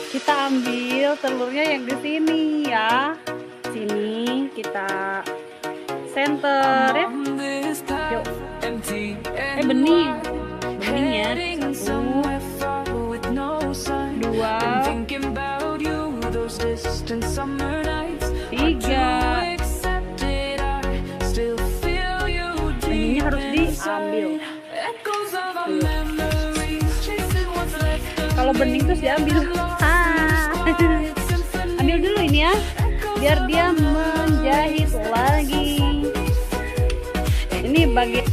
Kita ambil telurnya yang di sini ya. Sini kita center ya. Yuk. Bening. Bening ya. Satu, dua, tiga. Beningnya harus diambil. Kalau bening terus diambil. Ambil dulu ini ya, biar dia menjahit lagi. Ini bagian